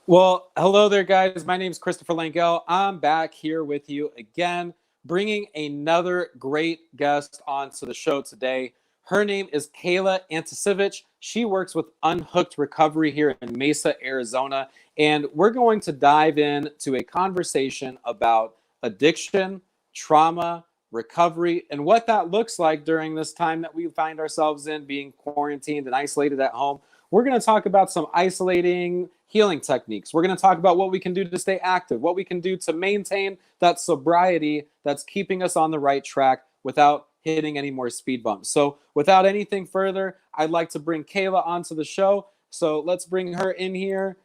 Well, hello there, guys. My name is Christopher Lengyel. I'm back here with you again, bringing another great guest onto the show today. Her name is Kayla Anticevich. She works with Unhooked Recovery here in Mesa, Arizona, and we're going to dive into a conversation about addiction, trauma, recovery, and what that looks like during this time that we find ourselves in, being quarantined and isolated at home. We're going to talk about some isolating healing techniques. We're going to talk about what we can do to stay active, what we can do to maintain that sobriety that's keeping us on the right track without hitting any more speed bumps. So without anything further, I'd like to bring Kayla onto the show. So let's bring her in here.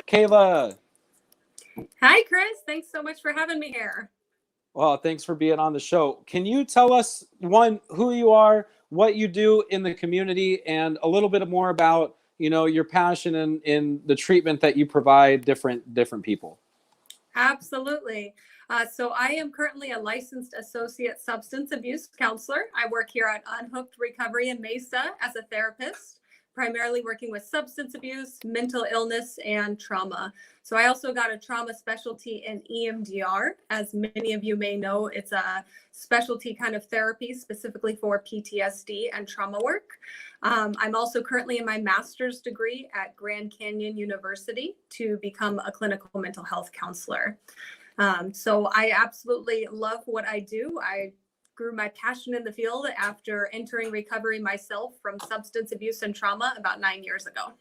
Kayla. Hi, Chris. Thanks so much for having me here. Well, thanks for being on the show. Can you tell us, one, who you are, what you do in the community, and a little bit more about, your passion in the treatment that you provide different people? Absolutely. So I am currently a licensed associate substance abuse counselor. I work here at Unhooked Recovery in Mesa as a therapist, primarily working with substance abuse, mental illness, and trauma. So I also got a trauma specialty in EMDR. As many of you may know, it's a specialty kind of therapy specifically for PTSD and trauma work. I'm also currently in my master's degree at Grand Canyon University to become a clinical mental health counselor. So I absolutely love what I do. I grew my passion in the field after entering recovery myself from substance abuse and trauma about 9 years ago.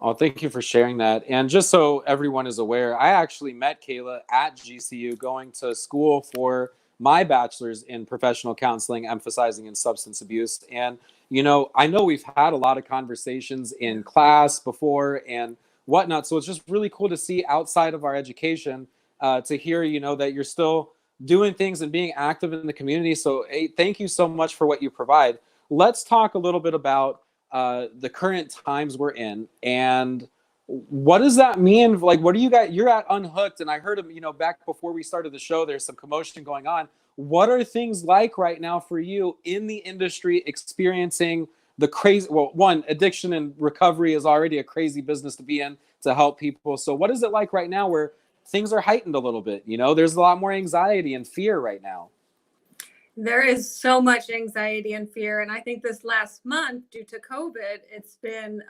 Oh, thank you for sharing that. And just so everyone is aware, I actually met Kayla at GCU going to school for my bachelor's in professional counseling, emphasizing in substance abuse. And, I know we've had a lot of conversations in class before and whatnot. So it's just really cool to see outside of our education, to hear, that you're still doing things and being active in the community. So hey, thank you so much for what you provide. Let's talk a little bit about the current times we're in, and what does that mean? Like, what do you got? You're at Unhooked, and I heard, back before we started the show, there's some commotion going on. What are things like right now for you in the industry, experiencing the crazy? Well, one, addiction and recovery is already a crazy business to be in to help people. So, what is it like right now, where things are heightened a little bit? There's a lot more anxiety and fear right now. There is so much anxiety and fear. And I think this last month, due to COVID, it's been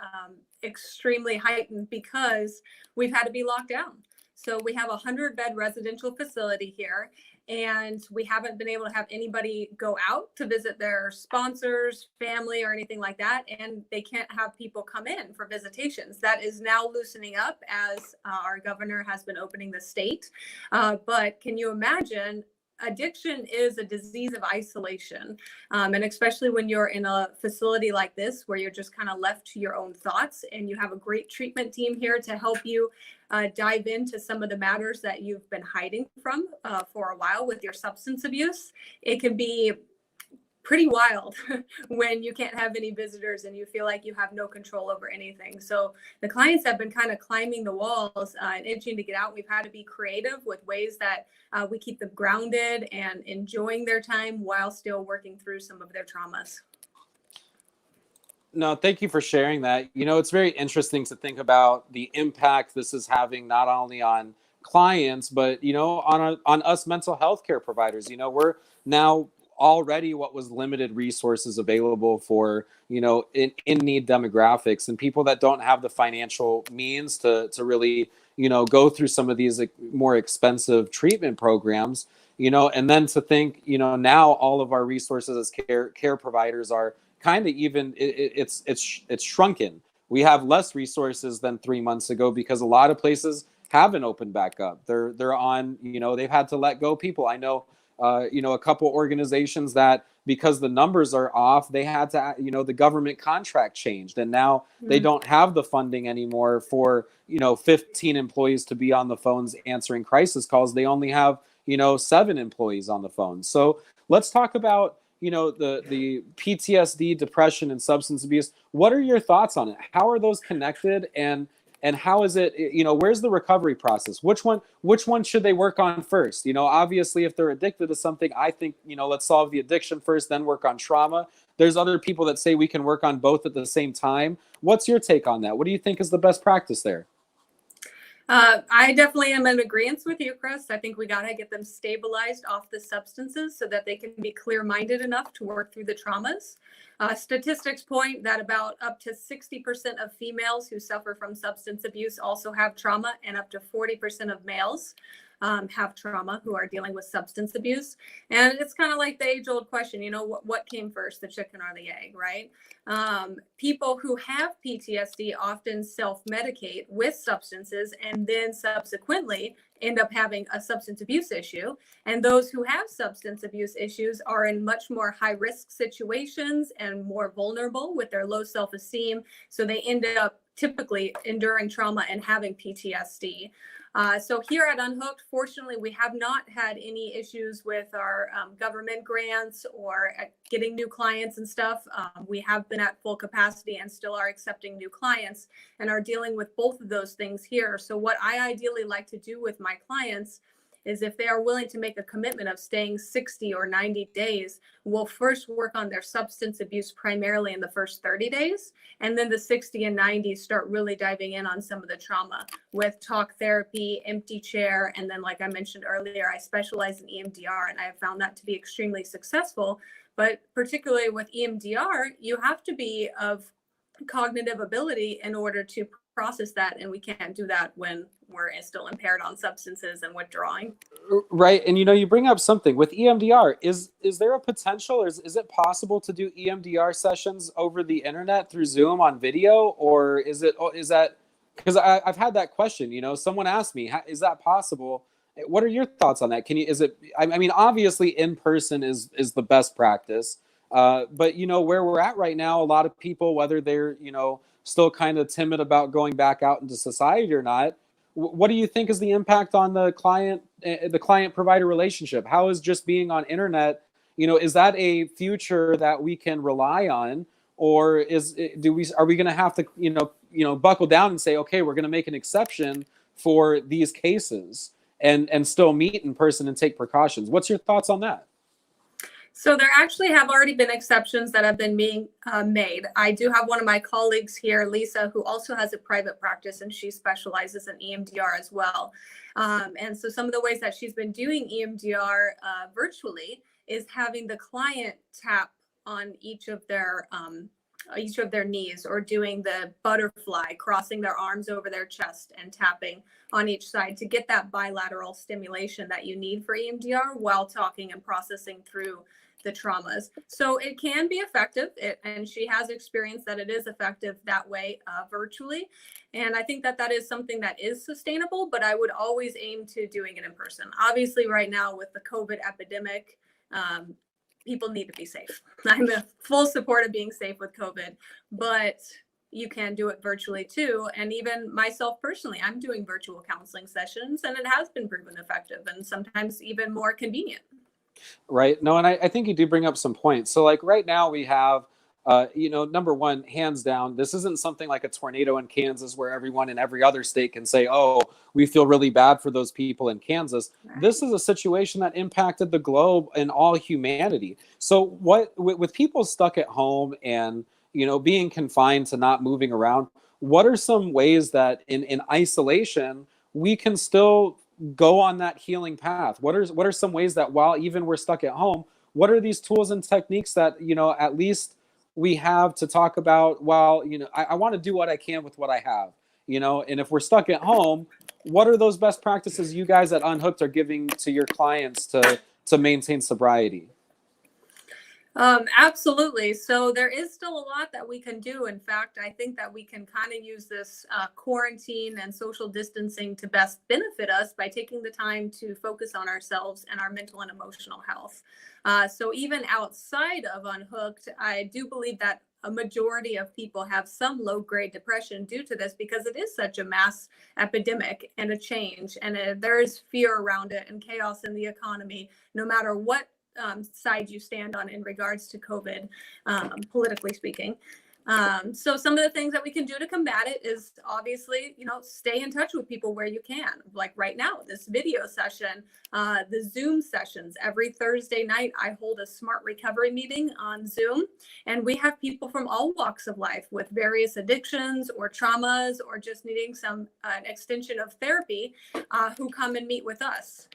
extremely heightened because we've had to be locked down. So we have a 100-bed residential facility here, and we haven't been able to have anybody go out to visit their sponsors, family, or anything like that. And they can't have people come in for visitations. That is now loosening up as our governor has been opening the state. But can you imagine? Addiction is a disease of isolation. And especially when you're in a facility like this, where you're just kind of left to your own thoughts, and you have a great treatment team here to help you dive into some of the matters that you've been hiding from for a while with your substance abuse. It can be pretty wild when you can't have any visitors and you feel like you have no control over anything. So the clients have been kind of climbing the walls and itching to get out. We've had to be creative with ways that we keep them grounded and enjoying their time while still working through some of their traumas. No, thank you for sharing that. It's very interesting to think about the impact this is having not only on clients, but, on us mental health care providers. We're now already what was limited resources available for, in need demographics and people that don't have the financial means to really, go through some of these more expensive treatment programs, and then to think, now all of our resources as care providers are kind of even, it's shrunken. We have less resources than 3 months ago because a lot of places haven't opened back up. They're on, they've had to let go people. I know, a couple organizations that, because the numbers are off, they had to, the government contract changed, and now they don't have the funding anymore for, 15 employees to be on the phones answering crisis calls. They only have, 7 employees on the phone. So let's talk about, the PTSD, depression, and substance abuse. What are your thoughts on it? How are those connected? And and how is it, where's the recovery process? Which one should they work on first? Obviously if they're addicted to something, I think, let's solve the addiction first, then work on trauma. There's other people that say we can work on both at the same time. What's your take on that? What do you think is the best practice there? I definitely am in agreement with you, Chris. I think we got to get them stabilized off the substances so that they can be clear-minded enough to work through the traumas. Statistics point that about up to 60% of females who suffer from substance abuse also have trauma, and up to 40% of males have trauma who are dealing with substance abuse. And it's kind of like the age-old question, what came first, the chicken or the egg, right? People who have PTSD often self-medicate with substances and then subsequently end up having a substance abuse issue. And those who have substance abuse issues are in much more high-risk situations and more vulnerable with their low self-esteem. So they end up typically enduring trauma and having PTSD. So here at Unhooked, fortunately, we have not had any issues with our government grants or getting new clients and stuff. We have been at full capacity and still are accepting new clients and are dealing with both of those things here. So what I ideally like to do with my clients is if they are willing to make a commitment of staying 60 or 90 days, we'll first work on their substance abuse primarily in the first 30 days. And then the 60 and 90 start really diving in on some of the trauma with talk therapy, empty chair. And then, like I mentioned earlier, I specialize in EMDR, and I have found that to be extremely successful. But particularly with EMDR, you have to be of cognitive ability in order to process that, and we can't do that when we're still impaired on substances and withdrawing. Right. And you bring up something with EMDR. Is there a potential, or is it possible to do EMDR sessions over the internet through Zoom on video, or is that, because I've had that question, someone asked me, is that possible? What are your thoughts on that? I mean, obviously in person is the best practice. But where we're at right now, a lot of people, whether they're, still kind of timid about going back out into society or not, what do you think is the impact on the client provider relationship? How is just being on internet, is that a future that we can rely on, or are we going to have to, buckle down and say, okay, we're going to make an exception for these cases and still meet in person and take precautions? What's your thoughts on that? So there actually have already been exceptions that have been being made. I do have one of my colleagues here, Lisa, who also has a private practice, and she specializes in EMDR as well. And so some of the ways that she's been doing EMDR virtually is having the client tap on each of their knees, or doing the butterfly, crossing their arms over their chest and tapping on each side to get that bilateral stimulation that you need for EMDR while talking and processing through the traumas. So it can be effective, and she has experienced that it is effective that way virtually. And I think that is something that is sustainable, but I would always aim to doing it in person. Obviously, right now with the COVID epidemic, people need to be safe. I'm a full support of being safe with COVID, but you can do it virtually too. And even myself personally, I'm doing virtual counseling sessions, and it has been proven effective and sometimes even more convenient. Right. No, and I think you do bring up some points. So like right now we have, number one, hands down, this isn't something like a tornado in Kansas where everyone in every other state can say, oh, we feel really bad for those people in Kansas. Right. This is a situation that impacted the globe and all humanity. So with people stuck at home and, being confined to not moving around, what are some ways that in isolation, we can still go on that healing path? What are some ways that while even we're stuck at home, what are these tools and techniques that, at least we have to talk about? While, I want to do what I can with what I have, and if we're stuck at home, what are those best practices you guys at Unhooked are giving to your clients to maintain sobriety? Absolutely. So there is still a lot that we can do. In fact, I think that we can kind of use this quarantine and social distancing to best benefit us by taking the time to focus on ourselves and our mental and emotional health. So even outside of Unhooked, I do believe that a majority of people have some low-grade depression due to this, because it is such a mass epidemic and a change, and there is fear around it and chaos in the economy, no matter what side you stand on in regards to COVID, politically speaking. So some of the things that we can do to combat it is obviously, stay in touch with people where you can. Like right now, this video session, the Zoom sessions. Every Thursday night, I hold a smart recovery meeting on Zoom, and we have people from all walks of life with various addictions or traumas or just needing some extension of therapy who come and meet with us.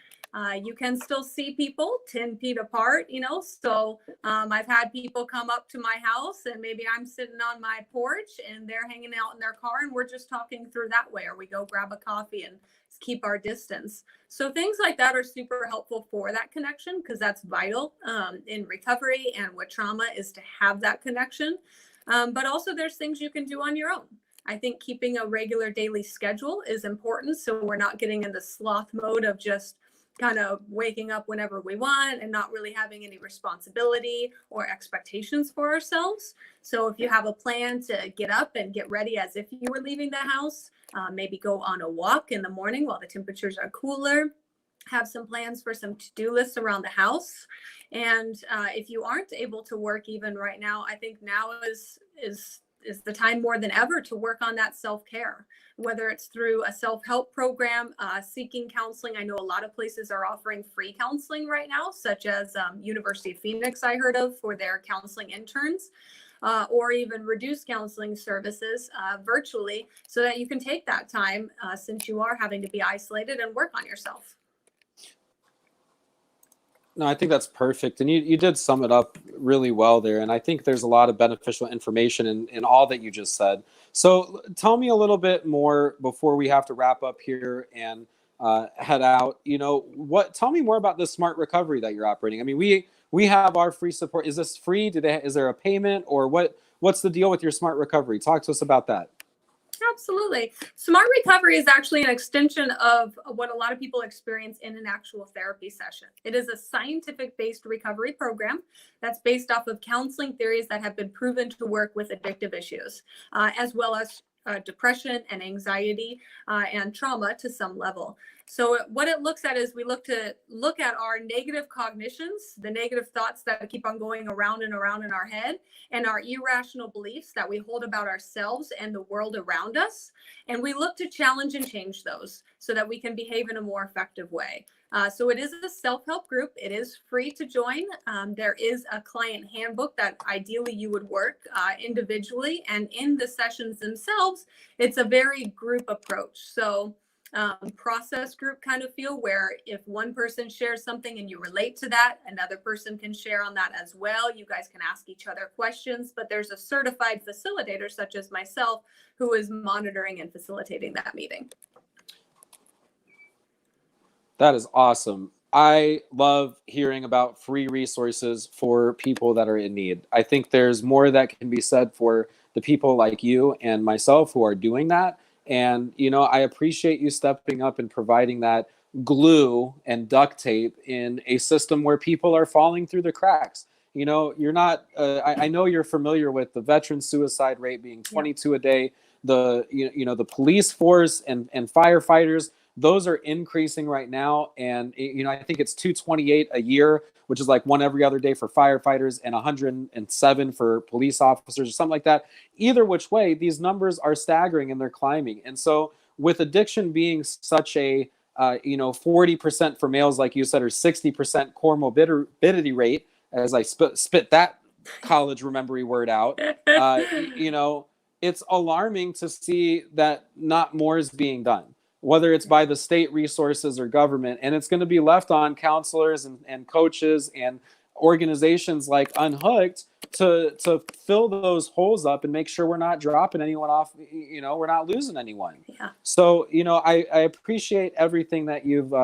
You can still see people 10 feet apart, so I've had people come up to my house and maybe I'm sitting on my porch and they're hanging out in their car and we're just talking through that way, or we go grab a coffee and keep our distance. So things like that are super helpful for that connection, because that's vital in recovery and with trauma, is to have that connection. But also there's things you can do on your own. I think keeping a regular daily schedule is important, so we're not getting in the sloth mode of just kind of waking up whenever we want and not really having any responsibility or expectations for ourselves. So if you have a plan to get up and get ready as if you were leaving the house, maybe go on a walk in the morning while the temperatures are cooler, have some plans for some to-do lists around the house. And if you aren't able to work even right now, I think now is the time more than ever to work on that self-care, whether it's through a self-help program, seeking counseling. I know a lot of places are offering free counseling right now, such as University of Phoenix, I heard of, for their counseling interns, or even reduced counseling services virtually, so that you can take that time since you are having to be isolated and work on yourself. No, I think that's perfect. And you did sum it up really well there. And I think there's a lot of beneficial information in all that you just said. So tell me a little bit more before we have to wrap up here and head out. Tell me more about the smart recovery that you're operating. I mean, we have our free support. Is this free? Is there a payment, or what's the deal with your smart recovery? Talk to us about that. Absolutely. Smart recovery is actually an extension of what a lot of people experience in an actual therapy session. It is a scientific-based recovery program that's based off of counseling theories that have been proven to work with addictive issues, as well as depression and anxiety and trauma to some level. So what it looks at is we look at our negative cognitions, the negative thoughts that keep on going around and around in our head, and our irrational beliefs that we hold about ourselves and the world around us. And we look to challenge and change those so that we can behave in a more effective way. So it is a self-help group. It is free to join. There is a client handbook that ideally you would work individually. And in the sessions themselves, it's a very group approach. So process group kind of feel, where if one person shares something and you relate to that, another person can share on that as well. You guys can ask each other questions, but there's a certified facilitator such as myself who is monitoring and facilitating that meeting. That is awesome. I love hearing about free resources for people that are in need. I think there's more that can be said for the people like you and myself who are doing that. And, I appreciate you stepping up and providing that glue and duct tape in a system where people are falling through the cracks. You're not, I know you're familiar with the veteran suicide rate being 22 a day, the police force and firefighters, those are increasing right now. And, I think it's 228 a year, which is like one every other day for firefighters and 107 for police officers or something like that. Either which way, these numbers are staggering and they're climbing. And so with addiction being such a, 40% for males, like you said, or 60% comorbidity rate, as I spit that college remembery word out, it's alarming to see that not more is being done, whether it's by the state resources or government. And it's going to be left on counselors and coaches and organizations like Unhooked to fill those holes up and make sure we're not dropping anyone off, we're not losing anyone. Yeah. So, I appreciate everything that you've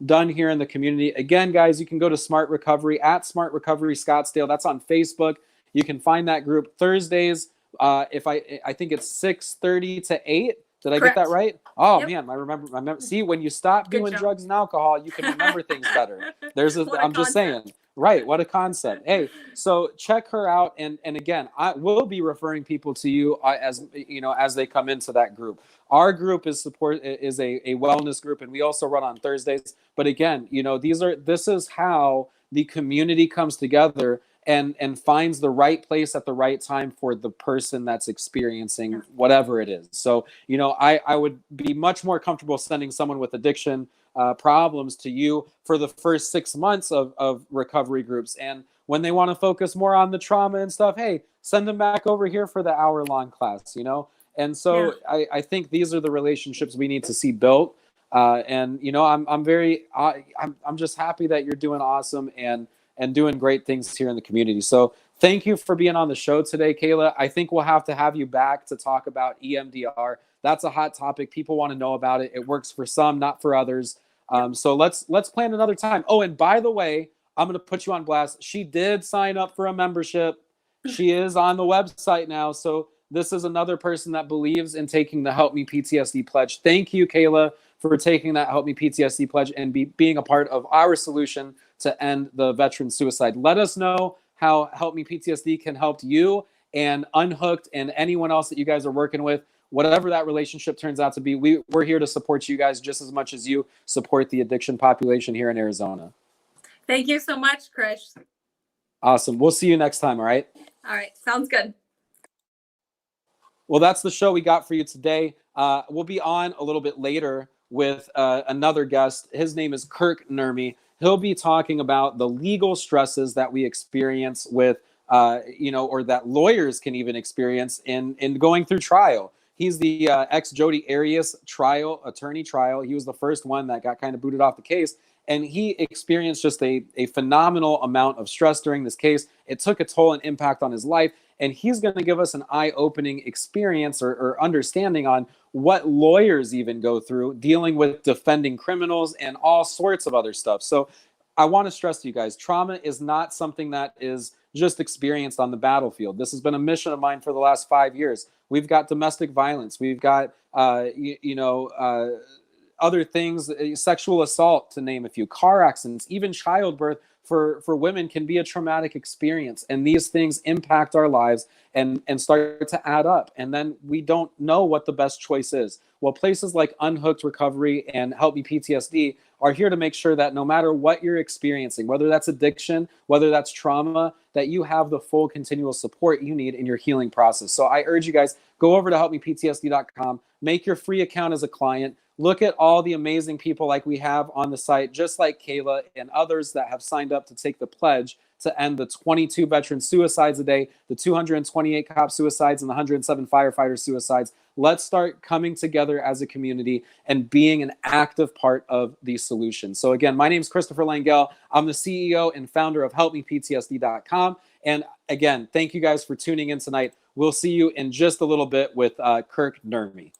done here in the community. Again, guys, you can go to Smart Recovery at Smart Recovery Scottsdale. That's on Facebook. You can find that group Thursdays. If I think it's 6:30 to 8. Did I Correct. Get that right? Oh, Yep. Man, I remember. See, when you stop Good doing job. drugs and alcohol, you can remember things better. I'm just concept. saying. Right. What a concept. Hey, so check her out. And again, I will be referring people to you as they come into that group. Our group is a wellness group, and we also run on Thursdays. But again, this is how the community comes together and finds the right place at the right time for the person that's experiencing whatever it is. So, you know, I would be much more comfortable sending someone with addiction problems to you for the first 6 months of recovery groups. And when they want to focus more on the trauma and stuff, hey, send them back over here for the hour-long class, you know? And so I think these are the relationships we need to see built. And you know, I'm just happy that you're doing awesome and doing great things here in the community. So thank you for being on the show today, Kayla. I think we'll have to have you back to talk about EMDR. That's a hot topic. People want to know about it. It works for some, not for others. So let's plan another time. Oh, and by the way, I'm going to put you on blast. She did sign up for a membership. She is on the website now. So this is another person that believes in taking the Help Me PTSD pledge. Thank you, Kayla, for taking that Help Me PTSD pledge and being a part of our solution to end the veteran suicide. Let us know how Help Me PTSD can help you and Unhooked and anyone else that you guys are working with. Whatever that relationship turns out to be, we're here to support you guys just as much as you support the addiction population here in Arizona. Thank you so much, Chris. Awesome. We'll see you next time, all right? All right. Sounds good. Well, that's the show we got for you today. We'll be on a little bit later with another guest. His name is Kirk Nurmi. He'll be talking about the legal stresses that we experience with, or that lawyers can even experience in going through trial. He's the ex-Jodi Arias attorney trial. He was the first one that got kind of booted off the case. And he experienced just a phenomenal amount of stress during this case. It took a toll and impact on his life. And he's going to give us an eye-opening experience or understanding on what lawyers even go through dealing with defending criminals and all sorts of other stuff. So I want to stress to you guys, trauma is not something that is just experienced on the battlefield. This has been a mission of mine for the last 5 years. We've got domestic violence. We've got, other things, sexual assault, to name a few, car accidents, even childbirth for women can be a traumatic experience. And these things impact our lives and start to add up. And then we don't know what the best choice is. Well, places like Unhooked Recovery and Help Me PTSD are here to make sure that no matter what you're experiencing, whether that's addiction, whether that's trauma, that you have the full continual support you need in your healing process. So I urge you guys, go over to helpmeptsd.com, make your free account as a client. Look at all the amazing people like we have on the site, just like Kayla and others that have signed up to take the pledge to end the 22 veteran suicides a day, the 228 cop suicides, and the 107 firefighter suicides. Let's start coming together as a community and being an active part of the solution. So again, my name is Christopher Lengyel. I'm the CEO and founder of HelpMePTSD.com. And again, thank you guys for tuning in tonight. We'll see you in just a little bit with Kirk Nurmi.